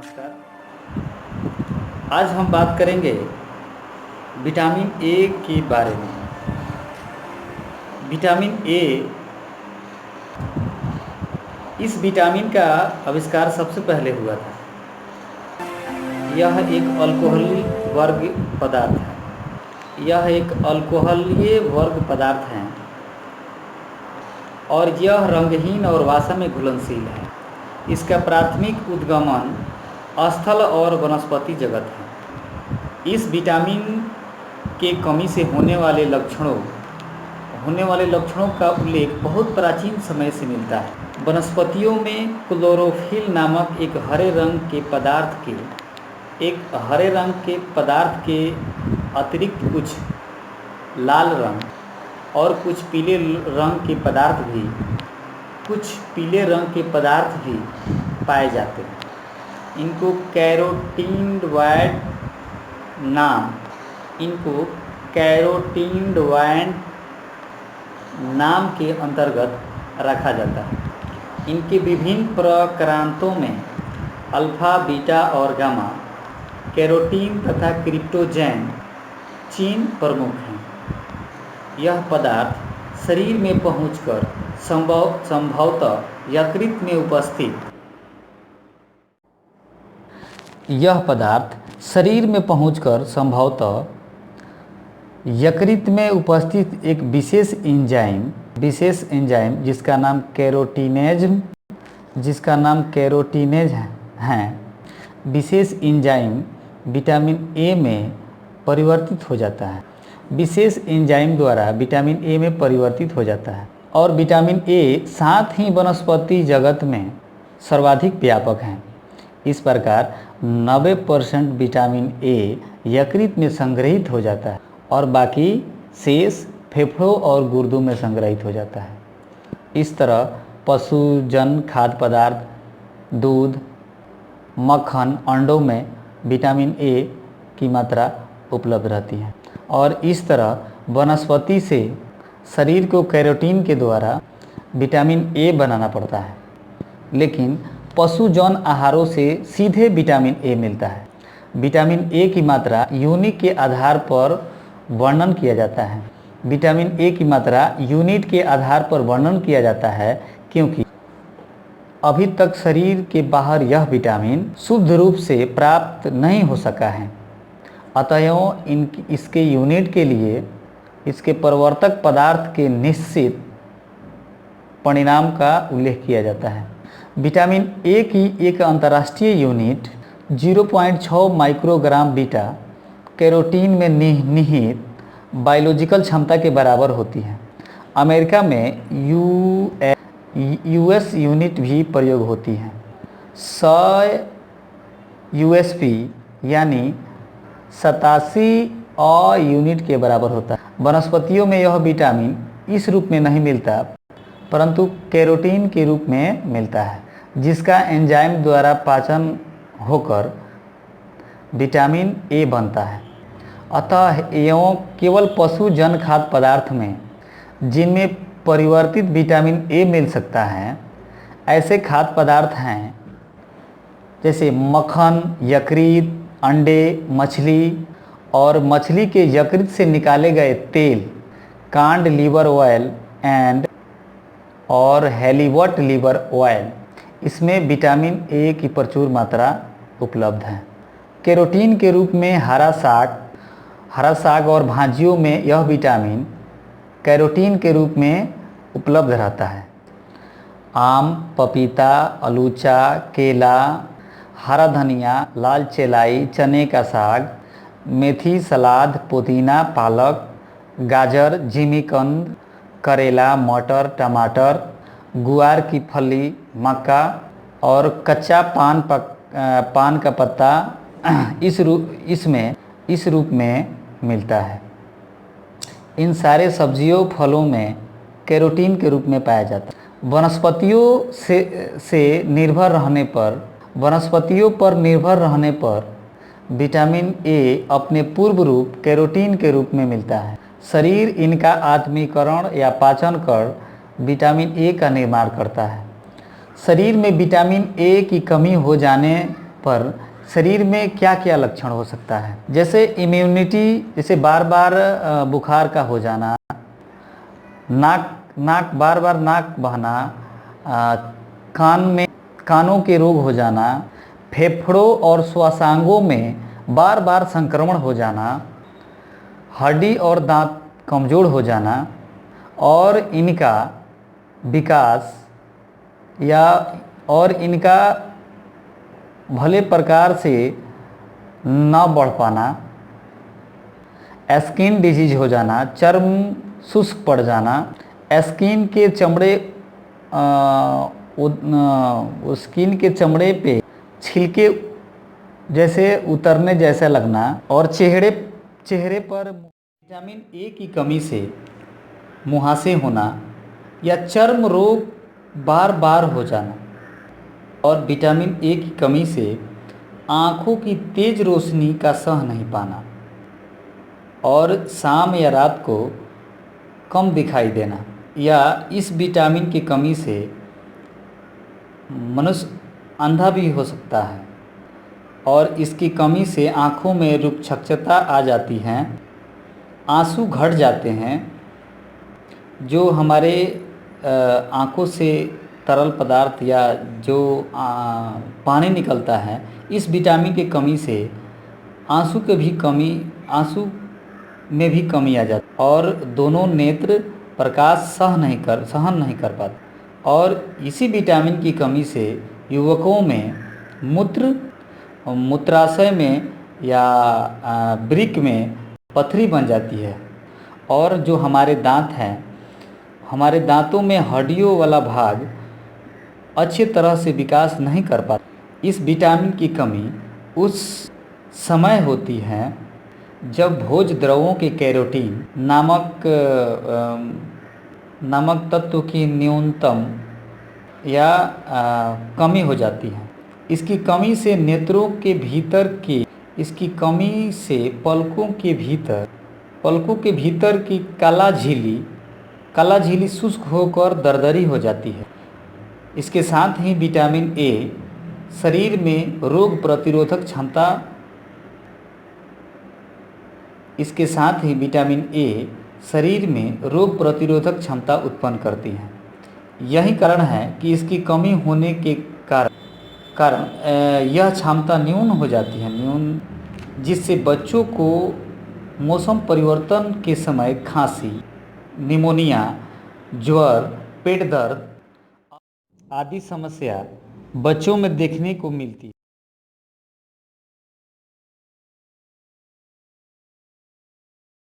नमस्कार। आज हम बात करेंगे विटामिन ए के बारे में। विटामिन ए, इस विटामिन का आविष्कार सबसे पहले हुआ था। यह एक अल्कोहलीय वर्ग पदार्थ है। यह एक अल्कोहलीय वर्ग पदार्थ है और यह रंगहीन और वासा में घुलनशील है। इसका प्राथमिक उद्गमन स्थल और वनस्पति जगत है। इस विटामिन के कमी से होने वाले लक्षणों का उल्लेख बहुत प्राचीन समय से मिलता है। वनस्पतियों में क्लोरोफिल नामक एक हरे रंग के अतिरिक्त कुछ लाल रंग और कुछ पीले रंग के पदार्थ भी पाए जाते हैं। इनको कैरोटीनॉयड नाम के अंतर्गत रखा जाता है। इनके विभिन्न प्रकारांतों में अल्फा, बीटा और गामा कैरोटीन तथा क्रिप्टोजैन चीन प्रमुख हैं। यह पदार्थ शरीर में पहुंचकर संभवतः यकृत में उपस्थित एक विशेष एंजाइम जिसका नाम कैरोटीनेज है, विशेष एंजाइम विटामिन ए में परिवर्तित हो जाता है। विशेष एंजाइम द्वारा विटामिन ए में परिवर्तित हो जाता है और विटामिन ए साथ ही वनस्पति जगत में सर्वाधिक व्यापक है। इस प्रकार 90% विटामिन ए यकृत में संग्रहित हो जाता है और बाकी शेष फेफड़ों और गुर्दों में संग्रहित हो जाता है। इस तरह पशुजन खाद्य पदार्थ, दूध, मक्खन, अंडों में विटामिन ए की मात्रा उपलब्ध रहती है और इस तरह वनस्पति से शरीर को कैरोटीन के द्वारा विटामिन ए बनाना पड़ता है, लेकिन पशुजन आहारों से सीधे विटामिन ए मिलता है। विटामिन ए की मात्रा यूनिट के आधार पर वर्णन किया जाता है। विटामिन ए की मात्रा यूनिट के आधार पर वर्णन किया जाता है क्योंकि अभी तक शरीर के बाहर यह विटामिन शुद्ध रूप से प्राप्त नहीं हो सका है। अतएव इसके यूनिट के लिए इसके प्रवर्तक पदार्थ के निश्चित परिणाम का उल्लेख किया जाता है। विटामिन ए की एक अंतर्राष्ट्रीय यूनिट 0.6 माइक्रोग्राम बीटा कैरोटीन में निहित बायोलॉजिकल क्षमता के बराबर होती है। अमेरिका में यूएस यूनिट भी प्रयोग होती है। 100 यूएसपी यानी 87 यूनिट के बराबर होता है। वनस्पतियों में यह विटामिन इस रूप में नहीं मिलता परंतु कैरोटीन के रूप में मिलता है, जिसका एंजाइम द्वारा पाचन होकर विटामिन ए बनता है। अतः एवं केवल पशुजन खाद्य पदार्थ में जिनमें परिवर्तित विटामिन ए मिल सकता है, ऐसे खाद्य पदार्थ हैं जैसे मक्खन, यकृत, अंडे, मछली और मछली के यकृत से निकाले गए तेल, कांड लीवर ऑयल और हैलीवट लीवर ऑयल। इसमें विटामिन ए की प्रचुर मात्रा उपलब्ध है। कैरोटीन के रूप में हरा साग और भाजियों में यह विटामिन कैरोटीन के रूप में उपलब्ध रहता है। आम, पपीता, अलूचा, केला, हरा धनिया, लाल चेलाई, चने का साग, मेथी, सलाद, पुदीना, पालक, गाजर, जिमीकंद, करेला, मटर, टमाटर, गुआर की फली, मक्का और कच्चा पान का पत्ता इस रूप में मिलता है। इन सारे सब्जियों फलों में कैरोटीन के रूप में पाया जाता है। वनस्पतियों पर निर्भर रहने पर विटामिन ए अपने पूर्व रूप कैरोटीन के रूप में मिलता है। शरीर इनका आत्मीकरण या पाचन कर विटामिन ए का निर्माण करता है। शरीर में विटामिन ए की कमी हो जाने पर शरीर में क्या क्या लक्षण हो सकता है? जैसे इम्यूनिटी, जैसे बार बार बुखार का हो जाना, नाक बार बार नाक बहना, कानों के रोग हो जाना, फेफड़ों और श्वासांगों में बार बार संक्रमण हो जाना, हड्डी और दांत कमज़ोर हो जाना और इनका विकास इनका भले प्रकार से न बढ़ पाना, स्किन डिजीज हो जाना, चर्म शुष्क पड़ जाना, स्किन के चमड़े पे छिलके जैसे उतरने जैसा लगना और चेहरे पर विटामिन ए की कमी से मुहासे होना या चर्म रोग बार बार हो जाना और विटामिन ए की कमी से आँखों की तेज रोशनी का सह नहीं पाना और शाम या रात को कम दिखाई देना, या इस विटामिन की कमी से मनुष्य अंधा भी हो सकता है और इसकी कमी से आँखों में रुक्षता आ जाती है, आंसू घट जाते हैं, जो हमारे आँखों से तरल पदार्थ या जो पानी निकलता है, इस विटामिन की कमी से आंसू में भी कमी आ जाती है और दोनों नेत्र प्रकाश सहन नहीं कर पाते और इसी विटामिन की कमी से युवकों में मूत्राशय में या वृक्क में पथरी बन जाती है और जो हमारे दांत हैं, हमारे दांतों में हड्डियों वाला भाग अच्छी तरह से विकास नहीं कर पाता। इस विटामिन की कमी उस समय होती है जब भोज्य द्रवों के कैरोटीन नामक तत्व की न्यूनतम या कमी हो जाती है। इसकी कमी से नेत्रों के भीतर इसकी कमी से पलकों के भीतर की काला झिल्ली शुष्क होकर दरदरी हो जाती है। इसके साथ ही विटामिन ए शरीर में रोग प्रतिरोधक क्षमता उत्पन्न करती है। यही कारण है कि इसकी कमी होने के कारण यह क्षमता न्यून हो जाती है, जिससे बच्चों को मौसम परिवर्तन के समय खांसी, निमोनिया, ज्वर, पेट दर्द आदि समस्या बच्चों में देखने को मिलती है।